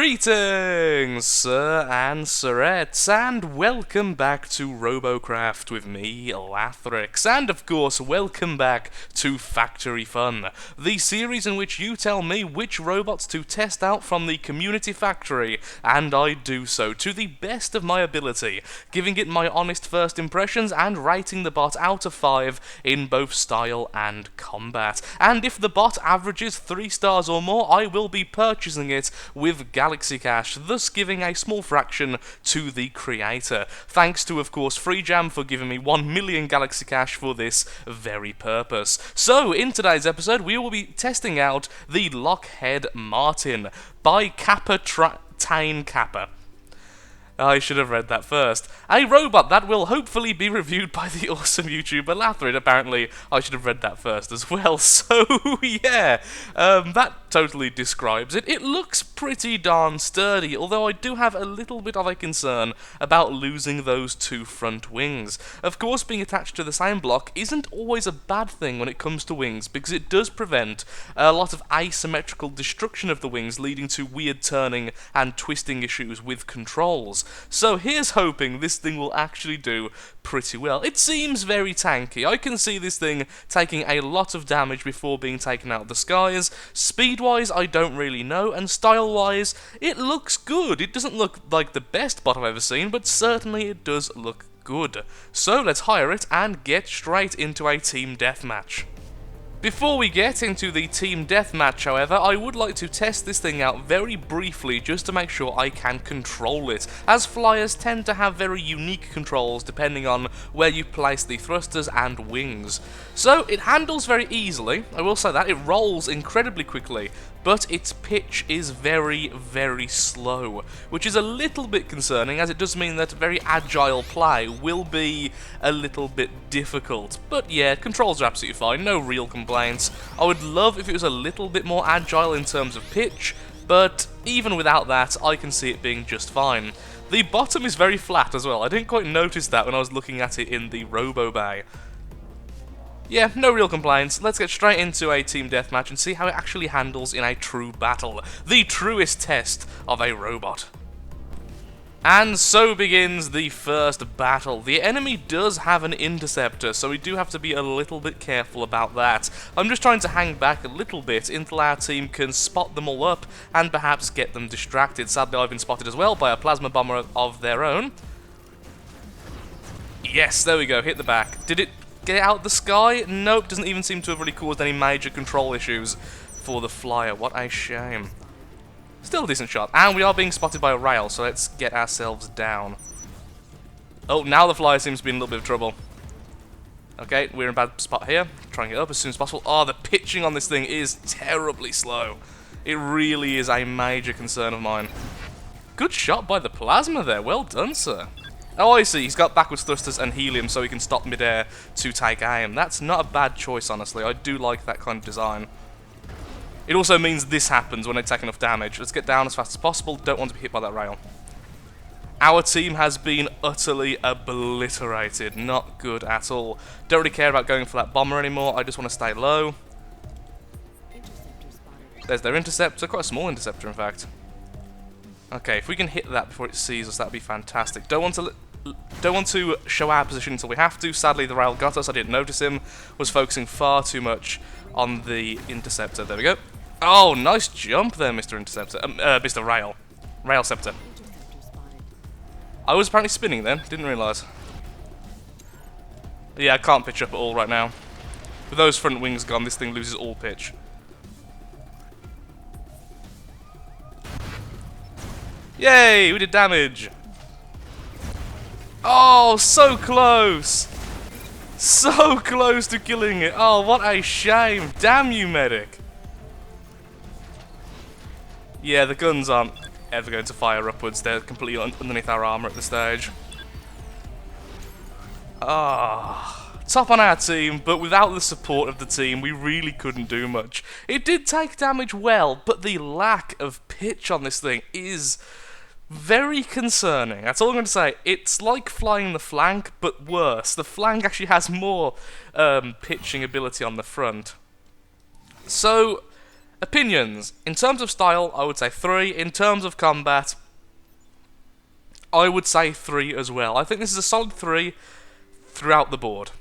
Greetings, sir and sirettes, and welcome back to Robocraft with me, Lathrix, and of course, welcome back to Factory Fun, the series in which you tell me which robots to test out from the community factory, and I do so to the best of my ability, giving it my honest first impressions and rating the bot out of 5 in both style and combat. And if the bot averages 3 stars or more, I will be purchasing it with Galaxy Cash, thus giving a small fraction to the creator. Thanks to, of course, FreeJam for giving me 1 million Galaxy Cash for this very purpose. So, in today's episode, we will be testing out the Lockhead Martin by Kappa-TainKappa. I should have read that first. A robot that will hopefully be reviewed by the awesome YouTuber Lathrid. Apparently, I should have read that first as well. So, yeah, that totally describes it. It looks pretty darn sturdy, although I do have a little bit of a concern about losing those 2 front wings. Of course, being attached to the same block isn't always a bad thing when it comes to wings, because it does prevent a lot of asymmetrical destruction of the wings, leading to weird turning and twisting issues with controls. So here's hoping this thing will actually do pretty well. It seems very tanky. I can see this thing taking a lot of damage before being taken out of the skies. Speed-wise, I don't really know, and style-wise, it looks good. It doesn't look like the best bot I've ever seen, but certainly it does look good. So let's hire it and get straight into a team deathmatch. Before we get into the team deathmatch, however, I would like to test this thing out very briefly just to make sure I can control it, as flyers tend to have very unique controls depending on where you place the thrusters and wings. So, it handles very easily, I will say that, it rolls incredibly quickly, but its pitch is very, very slow, which is a little bit concerning, as it does mean that very agile play will be a little bit difficult. But yeah, controls are absolutely fine, no real complaints. I would love if it was a little bit more agile in terms of pitch, but even without that, I can see it being just fine. The bottom is very flat as well. I didn't quite notice that when I was looking at it in the Robo Bay. Yeah, no real complaints. Let's get straight into a team deathmatch and see how it actually handles in a true battle. The truest test of a robot. And so begins the first battle. The enemy does have an interceptor, so we do have to be a little bit careful about that. I'm just trying to hang back a little bit until our team can spot them all up and perhaps get them distracted. Sadly, I've been spotted as well by a plasma bomber of their own. Yes, there we go, hit the back. Did it get it out the sky? Nope, doesn't even seem to have really caused any major control issues for the flyer. What a shame. Still a decent shot. And we are being spotted by a rail, so let's get ourselves down. Oh, now the flyer seems to be in a little bit of trouble. Okay, we're in a bad spot here. Try and get up as soon as possible. Oh, the pitching on this thing is terribly slow. It really is a major concern of mine. Good shot by the plasma there. Well done, sir. Oh, I see. He's got backwards thrusters and helium so he can stop midair to take aim. That's not a bad choice, honestly. I do like that kind of design. It also means this happens when I take enough damage. Let's get down as fast as possible. Don't want to be hit by that rail. Our team has been utterly obliterated. Not good at all. Don't really care about going for that bomber anymore. I just want to stay low. There's their interceptor. Quite a small interceptor, in fact. Okay, if we can hit that before it sees us, that'd be fantastic. Don't want to show our position until we have to. Sadly, the rail got us. I didn't notice him. Was focusing far too much on the interceptor. There we go. Oh, nice jump there, Mr. Interceptor. Mr. Rail. Railceptor. I was apparently spinning then. Didn't realise. Yeah, I can't pitch up at all right now. With those front wings gone, this thing loses all pitch. Yay, we did damage. Oh, so close. So close to killing it. Oh, what a shame. Damn you, medic. Yeah, the guns aren't ever going to fire upwards. They're completely underneath our armor at this stage. Ah, top on our team, but without the support of the team, we really couldn't do much. It did take damage well, but the lack of pitch on this thing is very concerning. That's all I'm going to say. It's like flying the flank, but worse. The flank actually has more pitching ability on the front. So, Opinions. In terms of style, I would say 3. In terms of combat, I would say 3 as well. I think this is a solid 3 throughout the board.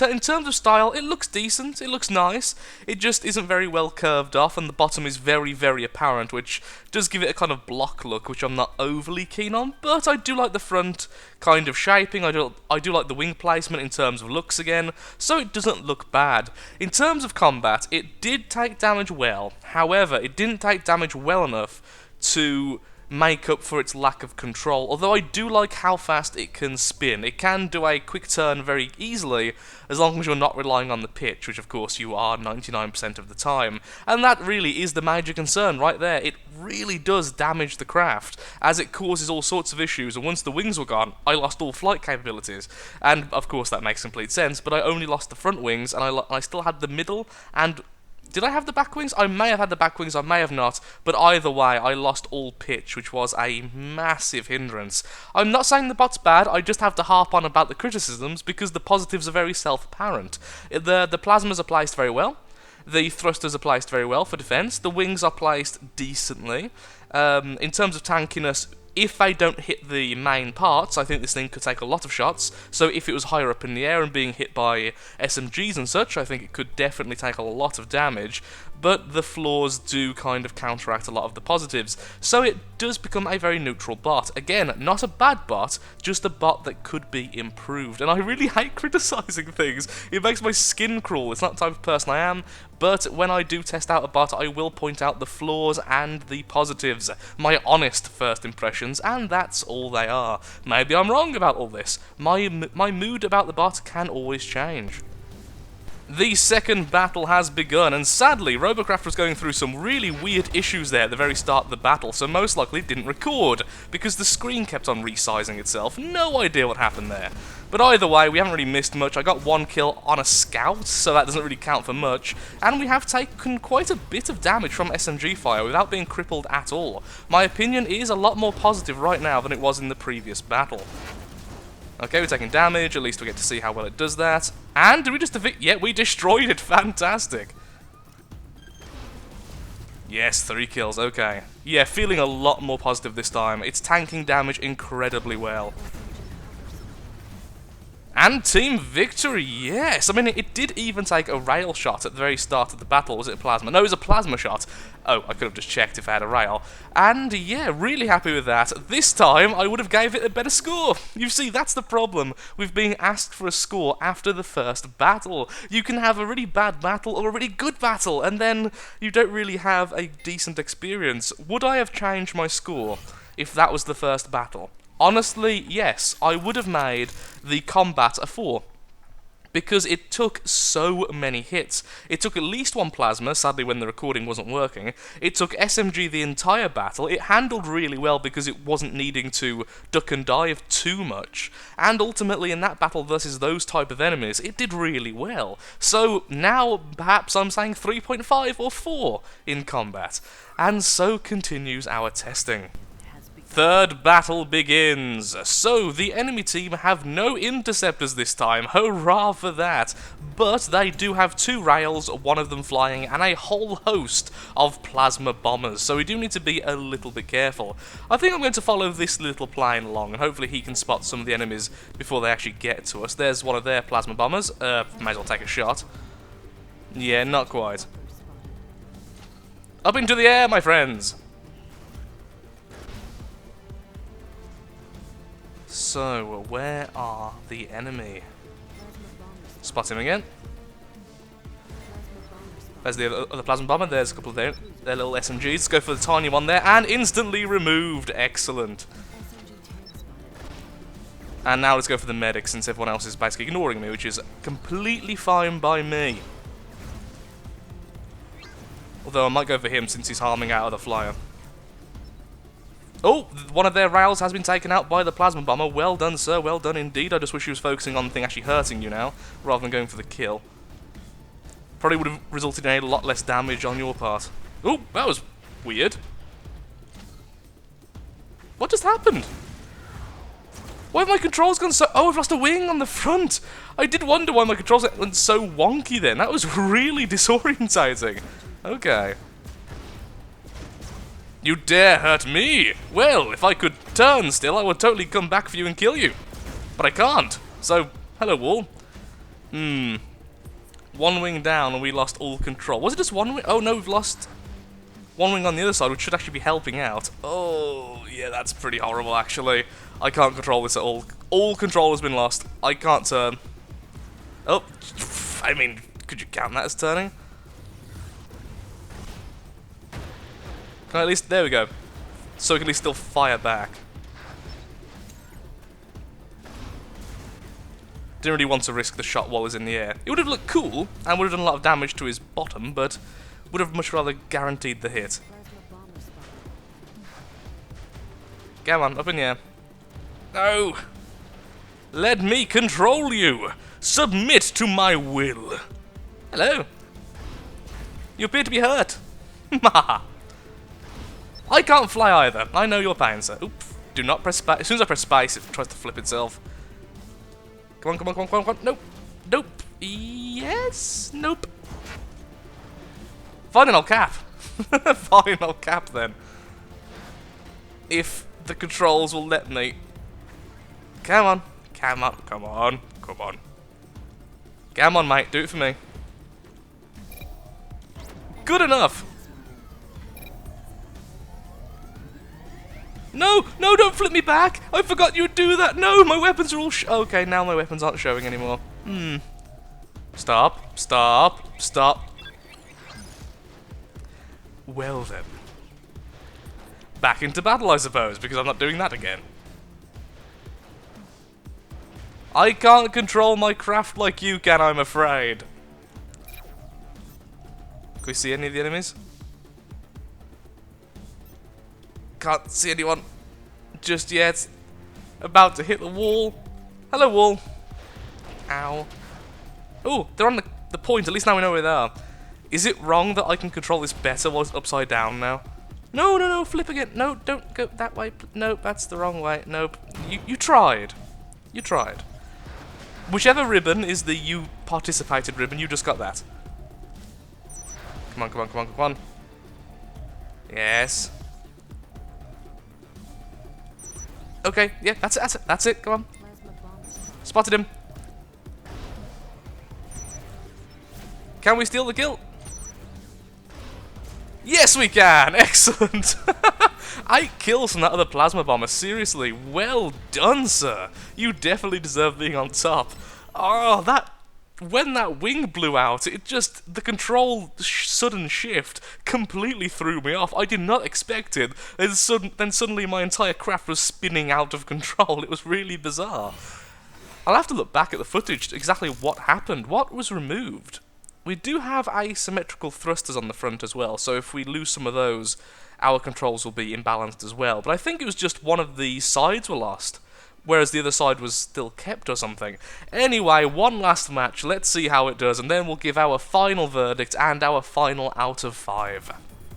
In terms of style, it looks decent, it looks nice, it just isn't very well curved off, and the bottom is very, very apparent, which does give it a kind of block look, which I'm not overly keen on, but I do like the front kind of shaping, I do like the wing placement in terms of looks again, so it doesn't look bad. In terms of combat, it did take damage well, however, it didn't take damage well enough to make up for its lack of control, although I do like how fast it can spin. It can do a quick turn very easily, as long as you're not relying on the pitch, which of course you are 99% of the time, and that really is the major concern right there. It really does damage the craft, as it causes all sorts of issues, and once the wings were gone, I lost all flight capabilities, and of course that makes complete sense, but I only lost the front wings, and I still had the middle, and did I have the back wings? I may have had the back wings, I may have not, but either way, I lost all pitch, which was a massive hindrance. I'm not saying the bot's bad, I just have to harp on about the criticisms, because the positives are very self-apparent. The plasmas are placed very well, the thrusters are placed very well for defense, the wings are placed decently. In terms of tankiness, if they don't hit the main parts, I think this thing could take a lot of shots, so if it was higher up in the air and being hit by SMGs and such, I think it could definitely take a lot of damage, but the flaws do kind of counteract a lot of the positives, so it does become a very neutral bot. Again, not a bad bot, just a bot that could be improved, and I really hate criticising things. It makes my skin crawl. It's not the type of person I am, but when I do test out a bot, I will point out the flaws and the positives, my honest first impressions, and that's all they are. Maybe I'm wrong about all this. My mood about the bot can always change. The second battle has begun, and sadly, Robocraft was going through some really weird issues there at the very start of the battle, so most likely it didn't record, because the screen kept on resizing itself. No idea what happened there. But either way, we haven't really missed much. I got 1 kill on a scout, so that doesn't really count for much, and we have taken quite a bit of damage from SMG fire without being crippled at all. My opinion is a lot more positive right now than it was in the previous battle. Okay, we're taking damage, at least we get to see how well it does that. And did we just defeat? Yeah, we destroyed it, fantastic. Yes, 3 kills, okay. Yeah, feeling a lot more positive this time. It's tanking damage incredibly well. And team victory, yes! I mean, it did even take a rail shot at the very start of the battle. Was it a plasma? No, it was a plasma shot. Oh, I could have just checked if I had a rail. And yeah, really happy with that. This time, I would have gave it a better score. You see, that's the problem with being asked for a score after the first battle. You can have a really bad battle or a really good battle, and then you don't really have a decent experience. Would I have changed my score if that was the first battle? Honestly, yes, I would have made the combat a 4, because it took so many hits. It took at least 1 plasma, sadly when the recording wasn't working. It took SMG the entire battle. It handled really well because it wasn't needing to duck and dive too much. And ultimately in that battle versus those type of enemies, it did really well. So now perhaps I'm saying 3.5 or 4 in combat. And so continues our testing. Third battle begins. So, the enemy team have no interceptors this time, hurrah for that, but they do have 2 rails, 1 of them flying, and a whole host of plasma bombers, so we do need to be a little bit careful. I think I'm going to follow this little plane along, and hopefully he can spot some of the enemies before they actually get to us. There's one of their plasma bombers, might as well take a shot. Yeah, not quite. Up into the air, my friends! So, where are the enemy? Spot him again. There's the other plasma bomber, there's a couple of their little SMGs. Go for the tiny one there, and instantly removed. Excellent. And now let's go for the medic, since everyone else is basically ignoring me, which is completely fine by me. Although I might go for him, since he's harming our other flyer. Oh, one of their rails has been taken out by the plasma bomber. Well done, sir. Well done indeed. I just wish he was focusing on the thing actually hurting you now, rather than going for the kill. Probably would have resulted in a lot less damage on your part. Oh, that was weird. What just happened? Why have my controls gone so... Oh, I've lost a wing on the front. I did wonder why my controls went so wonky then. That was really disorientating. Okay. You dare hurt me? Well, if I could turn still, I would totally come back for you and kill you. But I can't. So, hello, wall. One wing down and we lost all control. Was it just one wing? Oh, no, we've lost one wing on the other side, which should actually be helping out. Oh, yeah, that's pretty horrible, actually. I can't control this at all. All control has been lost. I can't turn. Oh, I mean, could you count that as turning? Can I at least... There we go. So we can at least still fire back. Didn't really want to risk the shot while he's in the air. It would have looked cool, and would have done a lot of damage to his bottom, but would have much rather guaranteed the hit. Come on, up in the air. No! Let me control you! Submit to my will! Hello! You appear to be hurt! Haha! I can't fly either. I know your pain, sir. Oops. Do not press space. As soon as I press space, it tries to flip itself. Come on, come on, come on, come on, come on. Nope. Nope. Yes. Nope. Fine, I'll cap. Fine, I'll cap then. If the controls will let me. Come on. Come on. Come on. Come on. Come on, mate. Do it for me. Good enough. No! No, don't flip me back! I forgot you would do that! No, my weapons are all okay, now my weapons aren't showing anymore. Stop. Stop. Stop. Well then. Back into battle, I suppose, because I'm not doing that again. I can't control my craft like you can, I'm afraid. Can we see any of the enemies? Can't see anyone just yet. About to hit the wall. Hello, wall. Ow. Oh, they're on the point. At least now we know where they are. Is it wrong that I can control this better while it's upside down now? No, no, no, flip again. No, don't go that way. Nope, that's the wrong way. Nope. You tried. You tried. Whichever ribbon is the you participated ribbon, you just got that. Come on, come on, come on, come on. Yes. Okay, yeah, that's it, that's it, that's it, come on. Spotted him. Can we steal the kill? Yes, we can! Excellent! 8 kills from that other plasma bomber, seriously, well done, sir! You definitely deserve being on top. Oh, when that wing blew out, it just, the control sudden shift completely threw me off. I did not expect it. Then suddenly my entire craft was spinning out of control. It was really bizarre. I'll have to look back at the footage to exactly what happened. What was removed? We do have asymmetrical thrusters on the front as well, so if we lose some of those, our controls will be imbalanced as well. But I think it was just one of the sides were lost, whereas the other side was still kept or something. Anyway, one last match, let's see how it does, and then we'll give our final verdict and our final out of 5.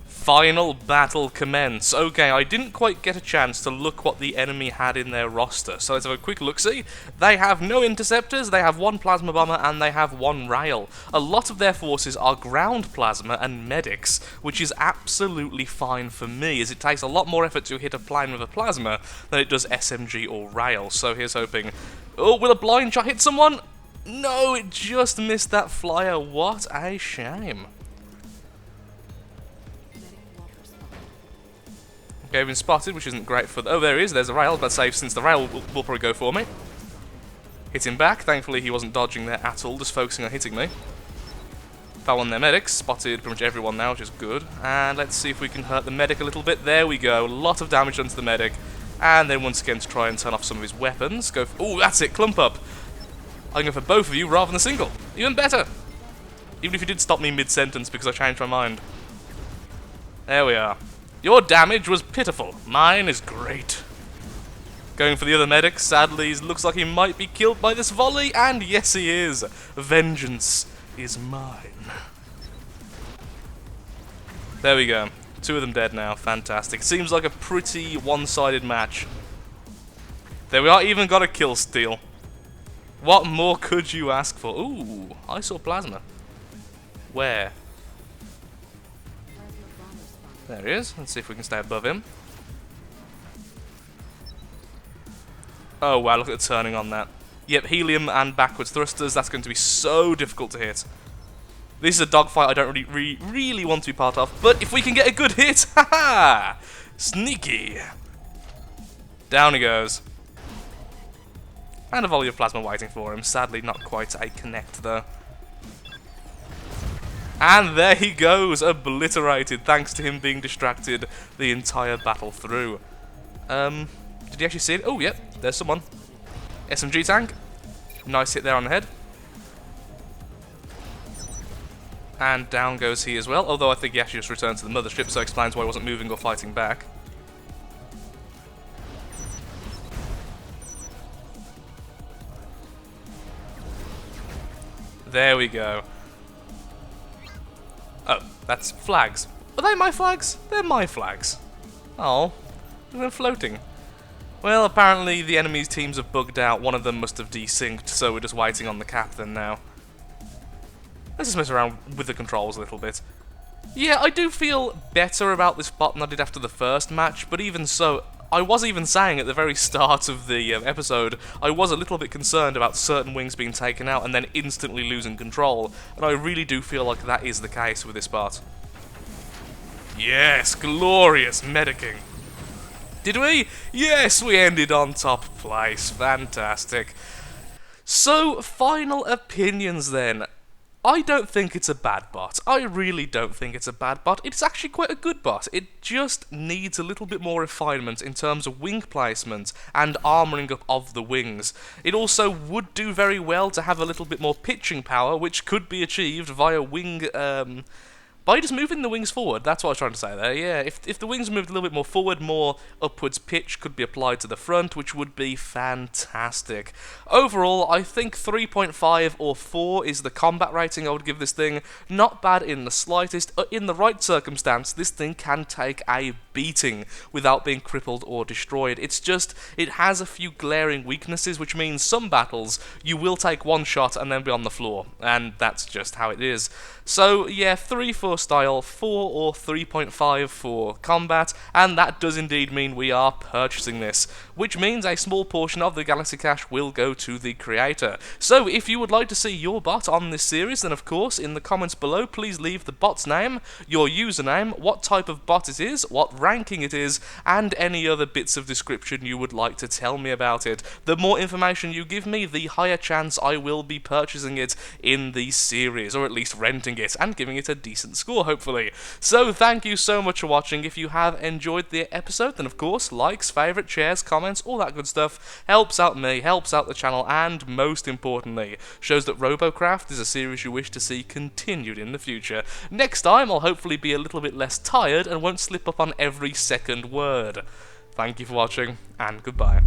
Final battle commence. Okay, I didn't quite get a chance to look what the enemy had in their roster, so let's have a quick look-see. They have no interceptors, they have 1 plasma bomber, and they have 1 rail. A lot of their forces are ground plasma and medics, which is absolutely fine for me, as it takes a lot more effort to hit a plane with a plasma than it does SMG or rail, so here's hoping... Oh, will a blind shot hit someone? No, it just missed that flyer. What a shame. Okay, I've been spotted, which isn't great for... Oh, there he is. There's a rail, but safe since the rail will probably go for me. Hit him back. Thankfully, he wasn't dodging there at all, just focusing on hitting me. Fell on their medics. Spotted pretty much everyone now, which is good. And let's see if we can hurt the medic a little bit. There we go. A lot of damage done to the medic. And then once again to try and turn off some of his weapons. Go for... Oh, that's it. Clump up. I can go for both of you rather than a single. Even better. Even if you did stop me mid-sentence because I changed my mind. There we are. Your damage was pitiful. Mine is great. Going for the other medic. Sadly, looks like he might be killed by this volley. And yes, he is. Vengeance is mine. There we go. 2 of them dead now. Fantastic. Seems like a pretty one-sided match. There we are, even got a kill steal. What more could you ask for? Ooh, I saw plasma. Where? There he is. Let's see if we can stay above him. Oh wow, look at the turning on that. Yep, helium and backwards thrusters, that's going to be so difficult to hit. This is a dogfight I don't really want to be part of, but if we can get a good hit, haha! Sneaky! Down he goes. And a volley of plasma waiting for him. Sadly, not quite a connect though. And there he goes, obliterated, thanks to him being distracted the entire battle through. Did you actually see it? Oh, yep, there's someone. SMG tank. Nice hit there on the head. And down goes he as well, although I think he actually just returned to the mothership, so explains why he wasn't moving or fighting back. There we go. Oh, that's flags. Are they my flags? They're my flags. Oh, they're floating. Well, apparently the enemy's teams have bugged out. One of them must have desynced, so we're just waiting on the captain now. Let's just mess around with the controls a little bit. Yeah, I do feel better about this bot than I did after the first match, but even so, I was even saying at the very start of the episode, I was a little bit concerned about certain wings being taken out and then instantly losing control, and I really do feel like that is the case with this bot. Yes, glorious medicing. Did we? Yes, we ended on top place. Fantastic. So, final opinions then. I don't think it's a bad bot. I really don't think it's a bad bot. It's actually quite a good bot. It just needs a little bit more refinement in terms of wing placement and armouring up of the wings. It also would do very well to have a little bit more pitching power, which could be achieved via wing, by just moving the wings forward. That's what I was trying to say there, yeah. If the wings moved a little bit more forward, more upwards pitch could be applied to the front, which would be fantastic. Overall, I think 3.5 or 4 is the combat rating I would give this thing. Not bad in the slightest. In the right circumstance, this thing can take a beating without being crippled or destroyed. It's just, it has a few glaring weaknesses, which means some battles you will take one shot and then be on the floor, and that's just how it is. So yeah, 3 for style, 4 or 3.5 for combat, and that does indeed mean we are purchasing this, which means a small portion of the Galaxy Cash will go to the creator. So if you would like to see your bot on this series, then of course in the comments below please leave the bot's name, your username, what type of bot it is, what ranking it is, and any other bits of description you would like to tell me about it. The more information you give me, the higher chance I will be purchasing it in the series, or at least renting it and giving it a decent score, hopefully. So thank you so much for watching. If you have enjoyed the episode, then of course likes, favourite, shares, comments, all that good stuff helps out me, helps out the channel, and most importantly shows that Robocraft is a series you wish to see continued in the future. Next time I'll hopefully be a little bit less tired and won't slip up on every second word. Thank you for watching, and goodbye.